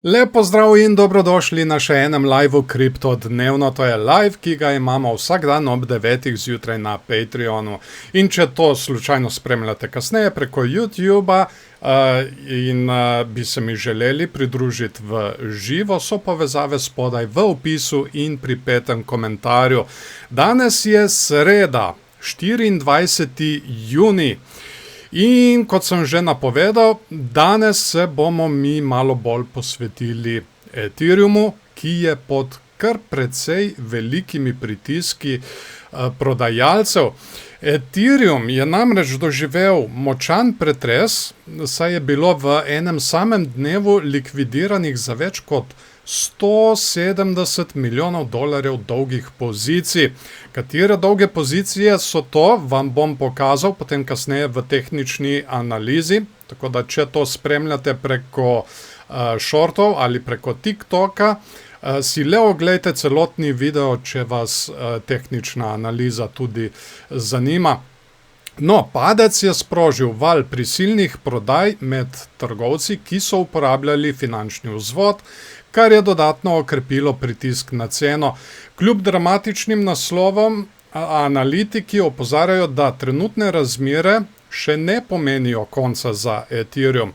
Lep pozdrav in dobrodošli na še enem liveu Kripto dnevno. To je live, ki ga imamo vsak dan ob 9 zjutraj na Patreonu. In če to slučajno spremljate kasneje preko YouTubea in bi se mi želeli pridružiti v živo, so povezave spodaj v opisu in pri petem komentarju. Danes je sreda, 24. junij. In kot sem že napovedal, danes se bomo mi malo bolj posvetili Ethereumu, ki je pod kar precej velikimi pritiski prodajalcev. Ethereum je namreč doživel močan pretres, saj je bilo v enem samem dnevu likvidiranih za več kot $170 milijonov dolgih pozicij. Katere dolge pozicije so to, vam bom pokazal potem kasneje v tehnični analizi, tako da če to spremljate preko shortov ali preko TikToka, si le oglejte celotni video, če vas tehnična analiza tudi zanima. No, padec je sprožil val prisilnih prodaj med trgovci, ki so uporabljali finančni vzvod, kar je dodatno okrepilo pritisk na ceno. Kljub dramatičnim naslovom, analitiki opozarjajo, da trenutne razmere še ne pomenijo konca za Ethereum.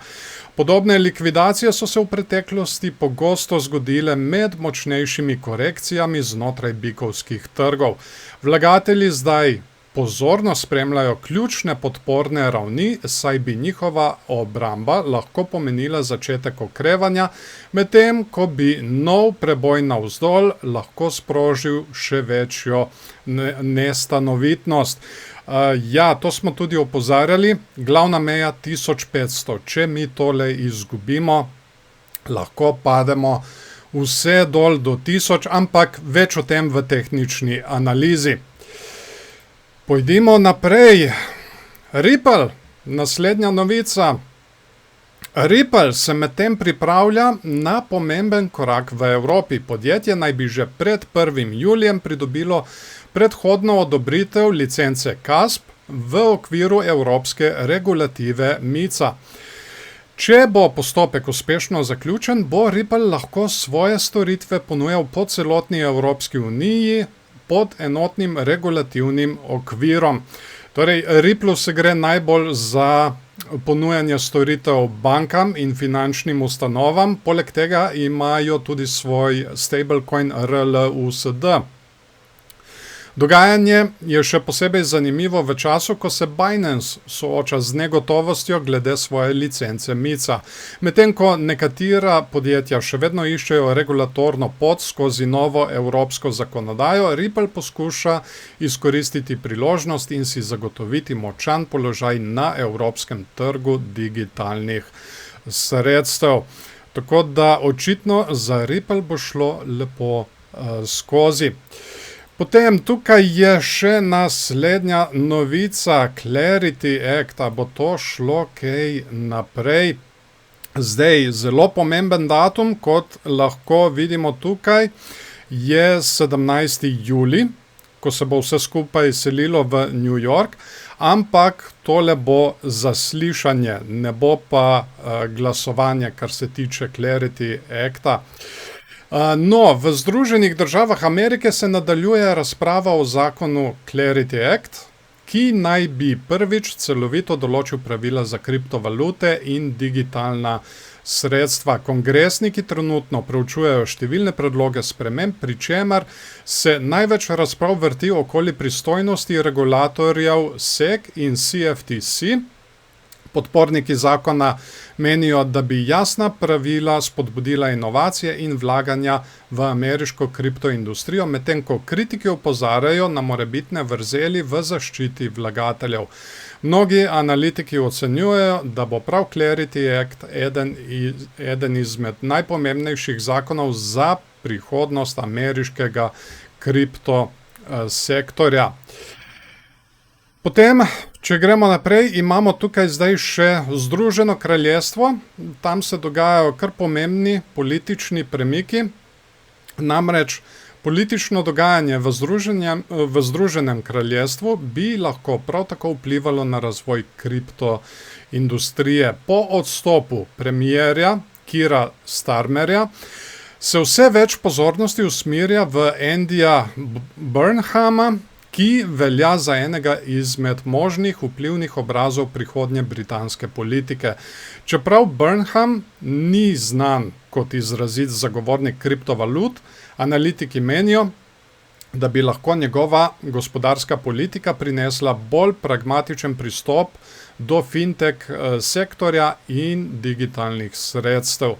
Podobne likvidacije so se v preteklosti pogosto zgodile med močnejšimi korekcijami znotraj bikovskih trgov. Vlagatelji zdaj pozorno spremljajo ključne podporne ravni, saj bi njihova obramba lahko pomenila začetek okrevanja, medtem ko bi nov preboj navzdol lahko sprožil še večjo nestanovitnost. Ja, to smo tudi opozarjali, glavna meja 1500, če mi tole izgubimo, lahko pademo vse dol do 1000, ampak več o tem v tehnični analizi. Pojdimo naprej. Ripple, naslednja novica. Ripple se medtem pripravlja na pomemben korak v Evropi. Podjetje naj bi že pred 1. julijem pridobilo predhodno odobritev licence CASP v okviru evropske regulative MiCA. Če bo postopek uspešno zaključen, bo Ripple lahko svoje storitve ponujal po celotni Evropski uniji pod enotnim regulativnim okvirom. Torej, Ripple se gre najbolj za ponujanje storitev bankam in finančnim ustanovam, poleg tega imajo tudi svoj stablecoin RLUSD. Dogajanje je še posebej zanimivo v času, ko se Binance sooča z negotovostjo glede svoje licence MiCA. Medtem ko nekatera podjetja še vedno iščejo regulatorno pot skozi novo evropsko zakonodajo, Ripple poskuša izkoristiti priložnost in si zagotoviti močan položaj na evropskem trgu digitalnih sredstev. Tako da očitno za Ripple bo šlo lepo skozi. Potem tukaj je še naslednja novica, Clarity Act, a bo to šlo kaj naprej. Zdaj, zelo pomemben datum, kot lahko vidimo tukaj, je 17. julij, ko se bo vse skupaj selilo v New York, ampak tole bo zaslišanje, ne bo pa glasovanje, kar se tiče Clarity Acta. No, v Združenih državah Amerike se nadaljuje razprava o zakonu Clarity Act, ki naj bi prvič celovito določil pravila za kriptovalute in digitalna sredstva. Kongresniki trenutno preučujejo številne predloge sprememb, pri čemer se največ razprav vrti okoli pristojnosti regulatorjev SEC in CFTC. Podporniki zakona menijo, da bi jasna pravila spodbudila inovacije in vlaganja v ameriško kriptoindustrijo, medtem ko kritiki opozarjajo na morebitne vrzeli v zaščiti vlagateljev. Mnogi analitiki ocenjujejo, da bo prav Clarity Act eden izmed najpomembnejših zakonov za prihodnost ameriškega kriptosektorja. Potem, če gremo naprej, imamo tukaj zdaj še Združeno kraljestvo. Tam se dogajajo kar pomembni politični premiki. Namreč politično dogajanje v Združenem kraljestvu bi lahko prav tako vplivalo na razvoj kriptoindustrije. Po odstopu premierja Kira Starmerja, se vse več pozornosti usmerja v Andyja Burnhama, ki velja za enega izmed možnih vplivnih obrazov prihodnje britanske politike. Čeprav Burnham ni znan kot izrazit zagovornik kriptovalut, analitiki menijo, da bi lahko njegova gospodarska politika prinesla bolj pragmatičen pristop do fintech sektorja in digitalnih sredstev.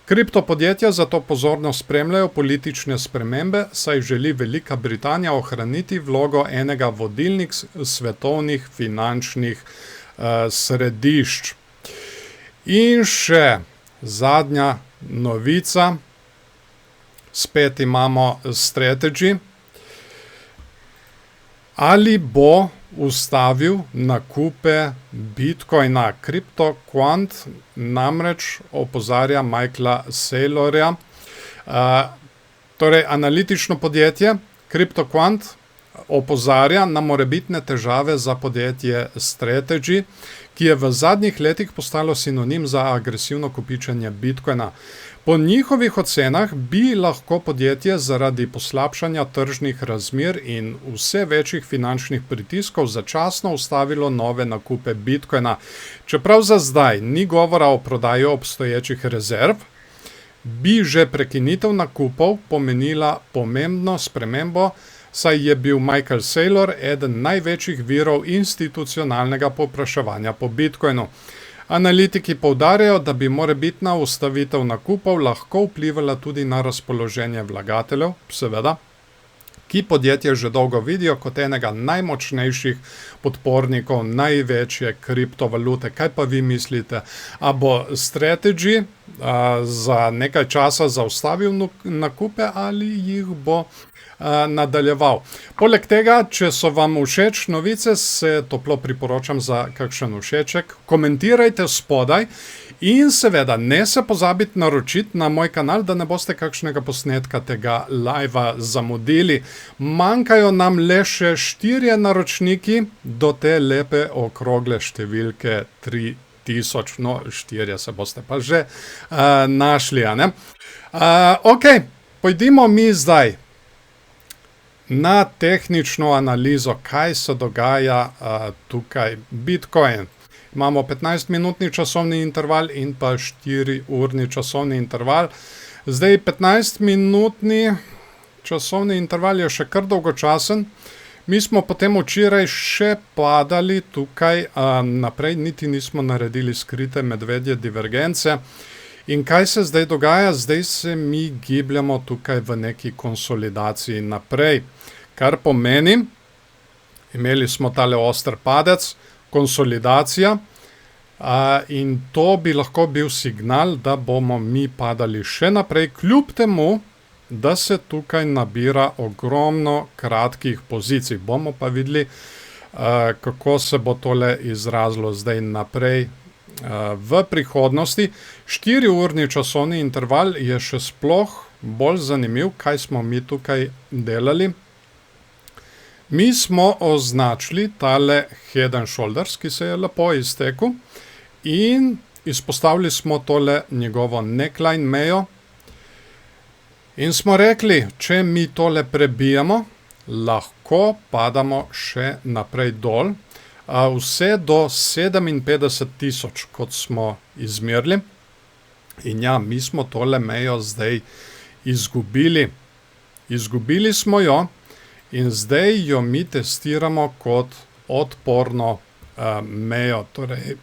Kriptopodjetja zato pozorno spremljajo politične spremembe, saj želi Velika Britanija ohraniti vlogo enega vodilnih svetovnih finančnih središč. In še zadnja novica, spet imamo Strategy. Ali bo ustavil nakupe Bitcoina? CryptoQuant namreč opozarja Michaela Saylorja. Torej, analitično podjetje CryptoQuant opozarja na morebitne težave za podjetje Strategy, ki je v zadnjih letih postalo sinonim za agresivno kopičenje Bitcoina. Po njihovih ocenah bi lahko podjetje zaradi poslabšanja tržnih razmer in vse večjih finančnih pritiskov začasno ustavilo nove nakupe Bitcoina. Čeprav za zdaj ni govora o prodaji obstoječih rezerv, bi že prekinitev nakupov pomenila pomembno spremembo, saj je bil Michael Saylor eden največjih virov institucionalnega povpraševanja po Bitcoinu. Analitiki poudarjajo, da bi morebitna ustavitev nakupov lahko vplivala tudi na razpoloženje vlagateljev, seveda, ki podjetje že dolgo vidijo kot enega najmočnejših podpornikov največje kriptovalute. Kaj pa vi mislite? A bo Strategy za nekaj časa zaustavil nakupe ali jih bo nadaljeval? Poleg tega, če so vam všeč novice, se toplo priporočam za kakšen všeček. Komentirajte spodaj in seveda ne se pozabiti naročiti na moj kanal, da ne boste kakšnega posnetka tega live zamudili. Manjkajo nam le še 4 naročniki do te lepe okrogle številke 3000. No, 4 se boste pa že našli, a ne? Ok, pojdimo mi zdaj na tehnično analizo, kaj se dogaja tukaj. Bitcoin. Imamo 15-minutni časovni interval in pa 4-urni časovni interval. Zdaj 15-minutni časovni interval je še kar dolgočasen. Mi smo potem včeraj še padali tukaj naprej, niti nismo naredili skrite medvedje divergence. In kaj se zdaj dogaja? Zdaj se mi gibljamo tukaj v neki konsolidaciji naprej. Kar pomeni, imeli smo tale oster padec, konsolidacija, in to bi lahko bil signal, da bomo mi padali še naprej, kljub temu, da se tukaj nabira ogromno kratkih pozicij. Bomo pa videli, kako se bo tole izrazilo zdaj naprej v prihodnosti. 4-urni časovni interval je še sploh bolj zanimiv, kaj smo mi tukaj delali. Mi smo označili tale Head and Shoulders, ki se je lepo iztekel, in izpostavili smo tole njegovo neckline mejo in smo rekli, če mi tole prebijemo, lahko padamo še naprej dol, vse do 57 000, kot smo izmerili. In ja, mi smo tole mejo zdaj izgubili. Izgubili smo jo in zdaj jo mi testiramo kot odporno mejo. Torej,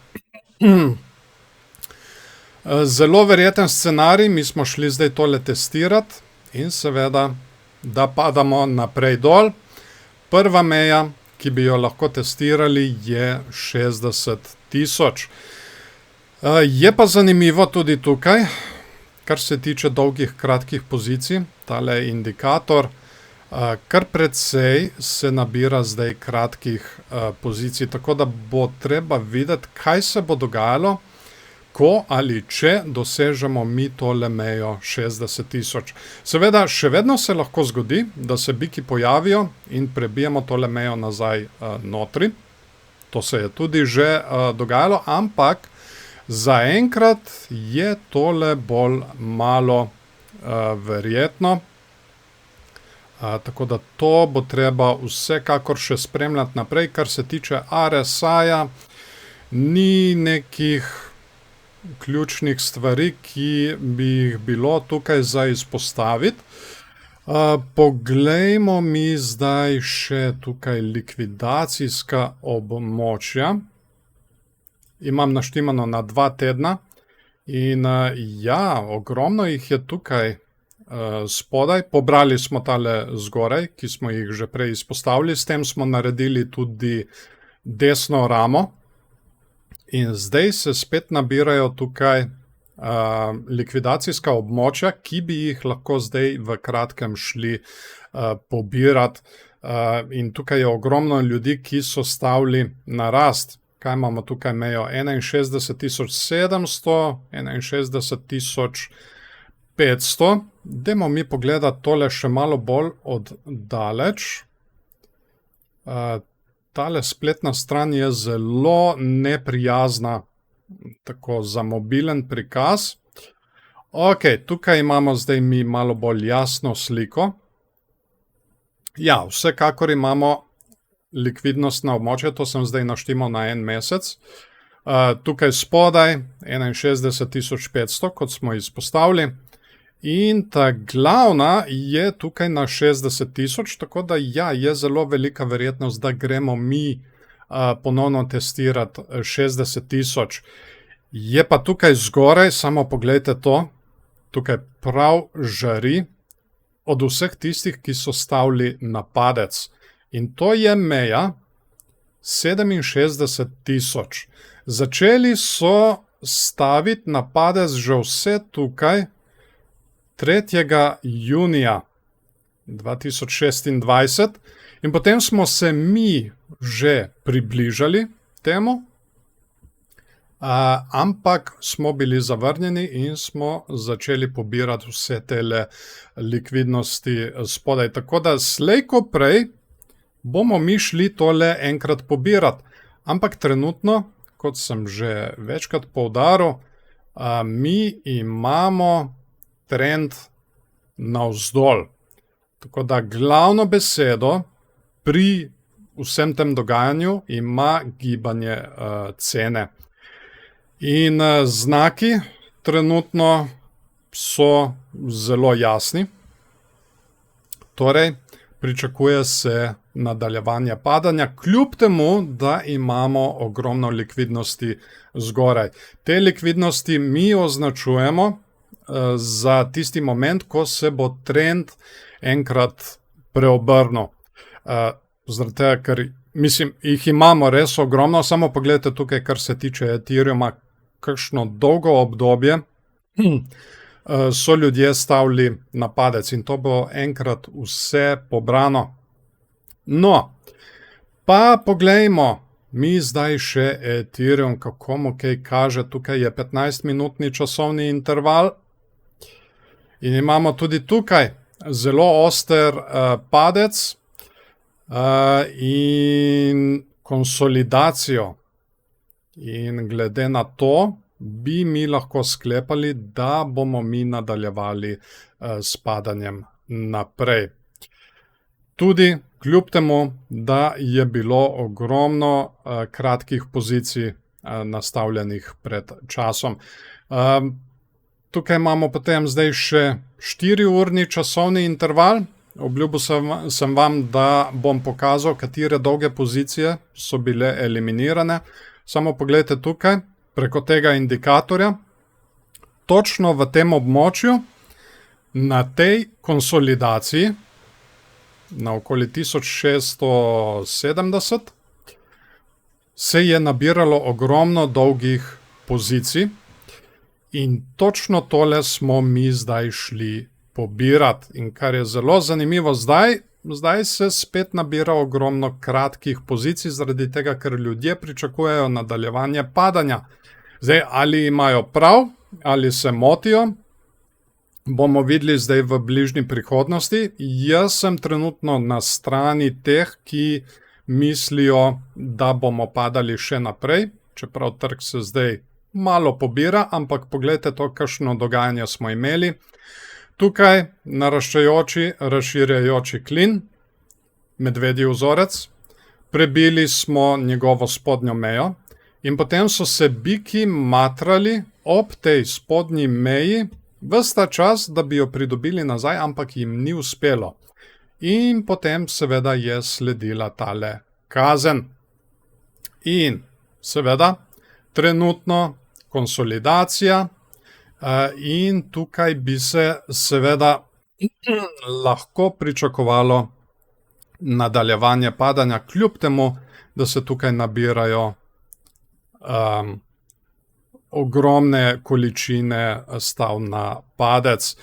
zelo verjeten scenarij, mi smo šli zdaj tole testirati in seveda, da padamo naprej dol. Prva meja, ki bi jo lahko testirali, je 60 000. Je pa zanimivo tudi tukaj, kar se tiče dolgih, kratkih pozicij, tale indikator, kar precej se nabira zdaj kratkih pozicij, tako da bo treba videti, kaj se bo dogajalo, ko ali če dosežemo mi tole mejo 60 000. Seveda, še vedno se lahko zgodi, da se biki pojavijo in prebijemo tole mejo nazaj notri. To se je tudi že dogajalo, ampak Zaenkrat je tole bolj malo verjetno. Tako da to bo treba vsekakor še spremljati naprej. Kar se tiče RSI-ja, ni nekih ključnih stvari, ki bi jih bilo tukaj za izpostaviti. Poglejmo mi zdaj še tukaj likvidacijska območja. Imam naštimano na 2 tedna in ja, ogromno jih je tukaj spodaj. Pobrali smo tale zgoraj, ki smo jih že prej izpostavili, s tem smo naredili tudi desno ramo in zdaj se spet nabirajo tukaj likvidacijska območja, ki bi jih lahko zdaj v kratkem šli pobirati. In tukaj je ogromno ljudi, ki so stavili na rast. Kaj imamo tukaj mejo? 61.700, 61.500. Dajmo mi pogledati tole še malo bolj oddaleč. Tale spletna stran je zelo neprijazna, tako za mobilen prikaz. Ok, tukaj imamo zdaj mi malo bolj jasno sliko. Ja, vsekakor imamo likvidnostna območja, to sem zdaj naštimal na 1 mesec. Tukaj spodaj 61.500, kot smo izpostavili. In ta glavna je tukaj na 60.000, tako da ja, je zelo velika verjetnost, da gremo mi ponovno testirati 60.000. Je pa tukaj zgoraj, samo pogledajte to, tukaj prav žari od vseh tistih, ki so stavili na padec. In to je meja 67.000. Začeli so staviti na padec že vse tukaj 3. junija 2026 in potem smo se mi že približali temu, ampak smo bili zavrnjeni in smo začeli pobirati vse tele likvidnosti spodaj. Tako da slej ko prej bomo mi šli tole enkrat pobirati. Ampak trenutno, kot sem že večkrat poudaril, mi imamo trend navzdol. Tako da glavno besedo pri vsem tem dogajanju ima gibanje cene. In znaki trenutno so zelo jasni. Torej, pričakuje se nadaljevanje padanja, kljub temu, da imamo ogromno likvidnosti zgoraj. Te likvidnosti mi označujemo za tisti moment, ko se bo trend enkrat preobrnil. Zaradi tega, ker mislim, jih imamo res ogromno, samo pogledajte tukaj, kar se tiče Ethereuma, kakšno dolgo obdobje so ljudje stavili na padec in to bo enkrat vse pobrano. No, pa poglejmo mi zdaj še Ethereum, kako mu kaj kaže. Tukaj je 15-minutni časovni interval in imamo tudi tukaj zelo oster padec in konsolidacijo. In glede na to bi mi lahko sklepali, da bomo mi nadaljevali s padanjem naprej. Tudi kljub temu, da je bilo ogromno kratkih pozicij nastavljenih pred časom. Tukaj imamo potem zdaj še 4-urni časovni interval. Obljubil sem vam, da bom pokazal, katere dolge pozicije so bile eliminirane. Samo pogledajte tukaj, preko tega indikatorja, točno v tem območju, na tej konsolidaciji, na okoli 1670, se je nabiralo ogromno dolgih pozicij in točno tole smo mi zdaj šli pobirati. In kar je zelo zanimivo, zdaj se spet nabira ogromno kratkih pozicij, zaradi tega, ker ljudje pričakujejo nadaljevanje padanja. Zdaj, ali imajo prav, ali se motijo, bomo videli zdaj v bližnji prihodnosti. Jaz sem trenutno na strani teh, ki mislijo, da bomo padali še naprej, čeprav trg se zdaj malo pobira, ampak poglejte to, kakšno dogajanje smo imeli. Tukaj naraščajoči, razširjajoči klin, medvedji vzorec, prebili smo njegovo spodnjo mejo in potem so se biki matrali ob tej spodnji meji ves ta čas, da bi jo pridobili nazaj, ampak jim ni uspelo. In potem seveda je sledila tale kazen. In seveda trenutno konsolidacija in tukaj bi se seveda lahko pričakovalo nadaljevanje padanja, kljub temu, da se tukaj nabirajo ogromne količine stav na padec.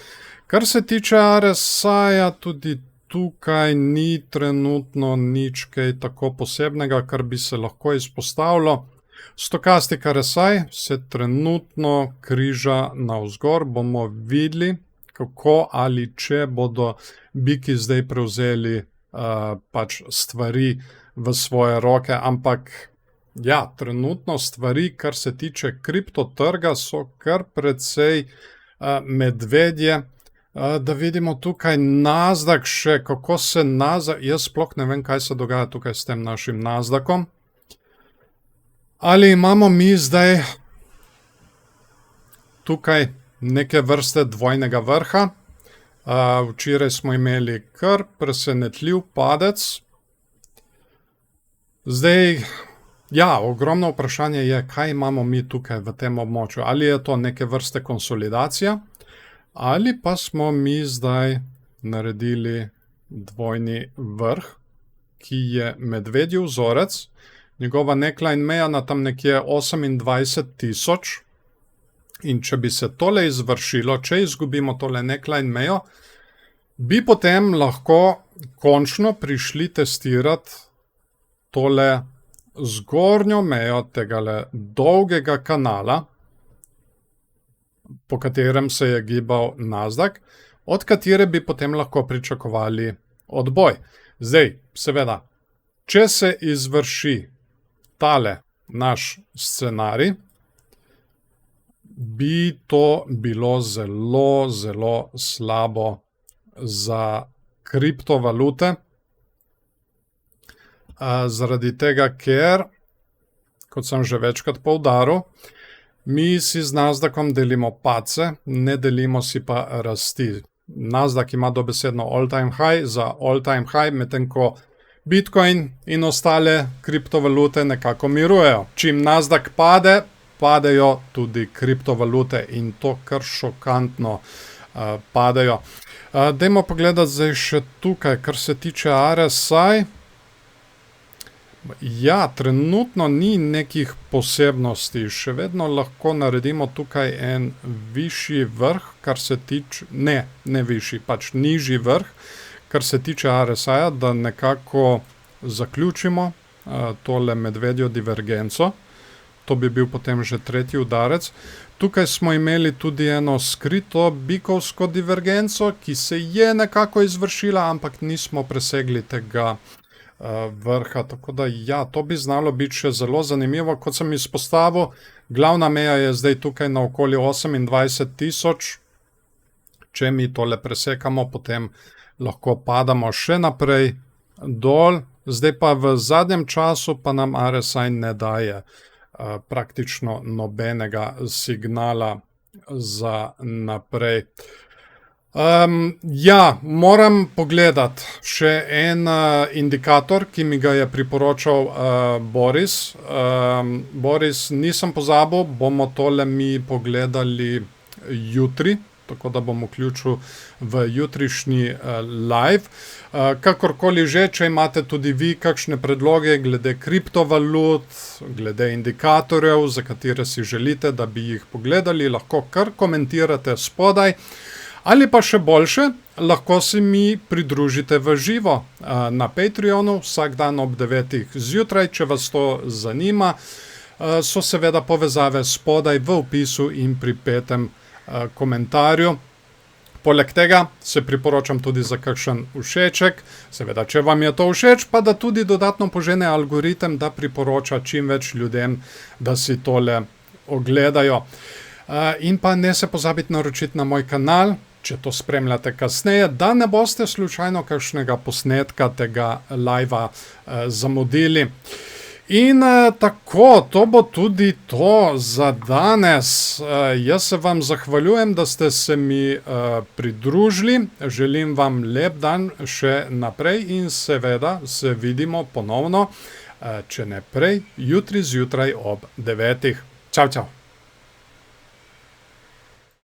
Kar se tiče RSI-ja, tudi tukaj ni trenutno nič kaj tako posebnega, kar bi se lahko izpostavilo. Stochastic RSI se trenutno križa navzgor, bomo videli, kako ali če bodo biki zdaj prevzeli pač stvari v svoje roke, ampak ja, trenutno stvari, kar se tiče kriptotrga, so kar precej medvedje. Da vidimo tukaj Nasdaq še, kako se jaz sploh ne vem, kaj se dogaja tukaj s tem našim Nasdaqom. Ali imamo mi zdaj tukaj neke vrste dvojnega vrha? Včeraj smo imeli kar presenetljiv padec. Zdaj, ja, ogromno vprašanje je, kaj imamo mi tukaj v tem območju. Ali je to neke vrste konsolidacija, ali pa smo mi zdaj naredili dvojni vrh, ki je medvedji vzorec, njegova neckline meja na tam nekje 28.000. In če bi se tole izvršilo, če izgubimo tole neckline mejo, bi potem lahko končno prišli testirati tole zgornjo mejo tegale dolgega kanala, po katerem se je gibal Nasdaq, od katere bi potem lahko pričakovali odboj. Zdaj, seveda, če se izvrši tale naš scenarij, bi to bilo zelo, zelo slabo za kriptovalute, zaradi tega, ker, kot sem že večkrat poudaril, mi si z Nasdaqom delimo padce, ne delimo si pa rasti. Nasdaq ima dobesedno all-time high za all-time high, medtem ko Bitcoin in ostale kriptovalute nekako mirujejo. Čim Nasdaq pade, padejo tudi kriptovalute in to kar šokantno padejo. Dajmo pogledati zdaj še tukaj, kar se tiče RSI. Ja, trenutno ni nekih posebnosti, še vedno lahko naredimo tukaj en višji vrh, kar se tiče, ne višji, pač nižji vrh, kar se tiče RSI-ja, da nekako zaključimo tole medvedjo divergenco. To bi bil potem že tretji udarec. Tukaj smo imeli tudi eno skrito bikovsko divergenco, ki se je nekako izvršila, ampak nismo presegli tega vrha. Tako da ja, to bi znalo biti še zelo zanimivo. Kot sem izpostavil, glavna meja je zdaj tukaj na okoli 28.000. Če mi tole presekamo, potem lahko padamo še naprej dol. Zdaj pa v zadnjem času pa nam RSI ne daje praktično nobenega signala za naprej. Ja, moram pogledati še en indikator, ki mi ga je priporočal Boris. Boris, nisem pozabil, bomo tole mi pogledali jutri, tako da bom vključil v jutrišnji live. Kakorkoli že, če imate tudi vi kakšne predloge glede kriptovalut, glede indikatorjev, za katere si želite, da bi jih pogledali, lahko kar komentirate spodaj. Ali pa še boljše, lahko se mi pridružite v živo na Patreonu vsak dan ob 9. zjutraj, če vas to zanima. So seveda povezave spodaj v opisu in pri petem komentarju. Poleg tega se priporočam tudi za kakšen všeček. Seveda, če vam je to všeč, pa da tudi dodatno požene algoritem, da priporoča čim več ljudem, da si tole ogledajo. In pa ne se pozabiti naročiti na moj kanal, če to spremljate kasneje, da ne boste slučajno kakšnega posnetka tega live zamudili. In tako, to bo tudi to za danes. Jaz se vam zahvaljujem, da ste se mi pridružili. Želim vam lep dan še naprej in seveda se vidimo ponovno, če ne prej, jutri zjutraj ob 9. Čau, čau.